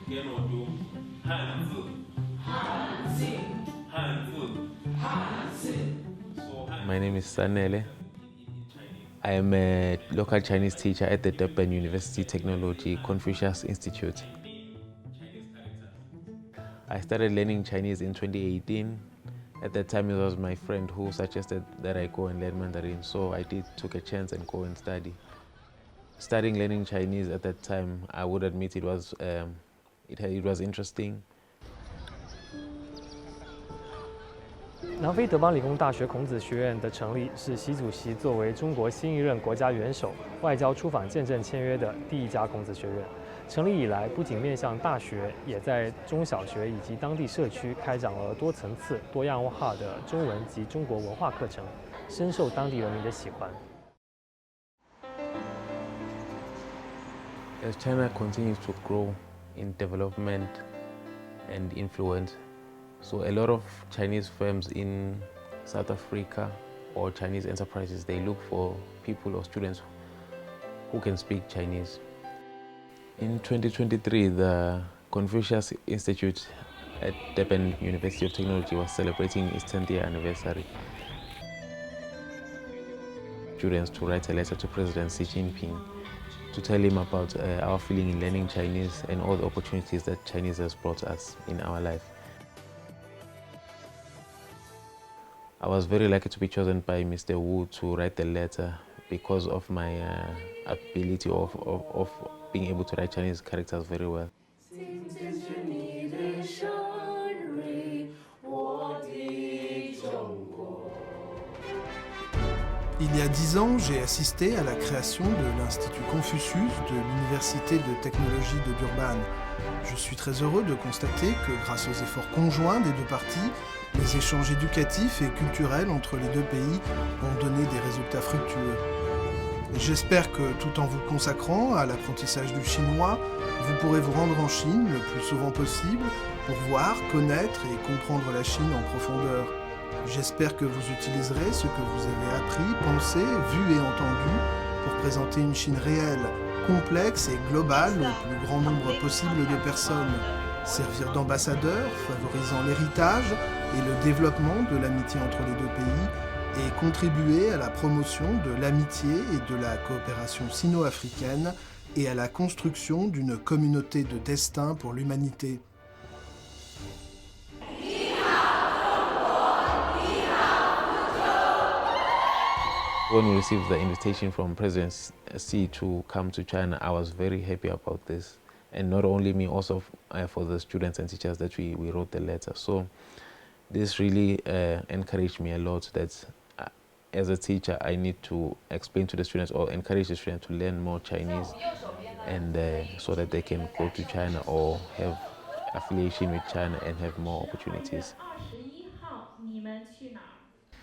My name is Sanele. I am a local Chinese teacher at the Durban University Technology Confucius Institute. I started learning Chinese in 2018. At that time, it was my friend who suggested that I go and learn Mandarin, so I took a chance and go and study. Starting learning Chinese at that time, I would admit it was interesting. 南非德邦理工大学孔子学院的成立是习主席作为中国新一任国家元首外交出访见证签约的第一家孔子学院。成立以来，不仅面向大学，也在中小学以及当地社区开展了多层次、多样化的中文及中国文化课程，深受当地人民的喜欢。As China continues to grow in development and influence, so a lot of Chinese firms in South Africa or Chinese enterprises, they look for people or students who can speak Chinese. In 2023, the Confucius Institute at Durban University of Technology was celebrating its 10th year anniversary. Students to write a letter to President Xi Jinping to tell him about our feeling in learning Chinese and all the opportunities that Chinese has brought us in our life. I was very lucky to be chosen by Mr. Wu to write the letter because of my ability of being able to write Chinese characters very well. Il y a 10 ans, j'ai assisté à la création de l'Institut Confucius de l'Université de technologie de Durban. Je suis très heureux de constater que grâce aux efforts conjoints des deux parties, les échanges éducatifs et culturels entre les deux pays ont donné des résultats fructueux. J'espère que tout en vous consacrant à l'apprentissage du chinois, vous pourrez vous rendre en Chine le plus souvent possible pour voir, connaître et comprendre la Chine en profondeur. J'espère que vous utiliserez ce que vous avez appris, pensé, vu et entendu pour présenter une Chine réelle, complexe et globale au plus grand nombre possible de personnes, servir d'ambassadeur, favorisant l'héritage et le développement de l'amitié entre les deux pays et contribuer à la promotion de l'amitié et de la coopération sino-africaine et à la construction d'une communauté de destin pour l'humanité. When we received the invitation from President Xi to come to China, I was very happy about this. And not only me, also for the students and teachers that we wrote the letter. So this really encouraged me a lot that as a teacher, I need to explain to the students or encourage the students to learn more Chinese and so that they can go to China or have affiliation with China and have more opportunities.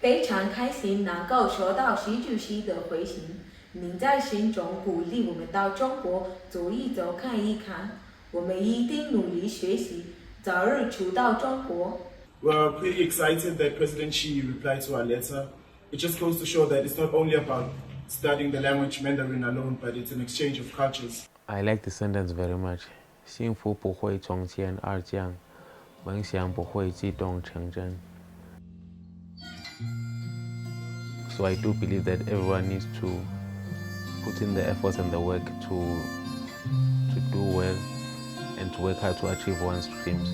非常开心能够收到习主席的回信，您在信中鼓励我们到中国走一走、看一看，我们一定努力学习，早日出到中国。We're pretty excited that President Xi replied to our letter. It just goes to show that it's not only about studying the language Mandarin alone, but it's an exchange of cultures. I like the sentence very much. 幸福不会从天而降，梦想不会自动成真。So I do believe that everyone needs to put in the efforts and the work to do well and to work hard to achieve one's dreams.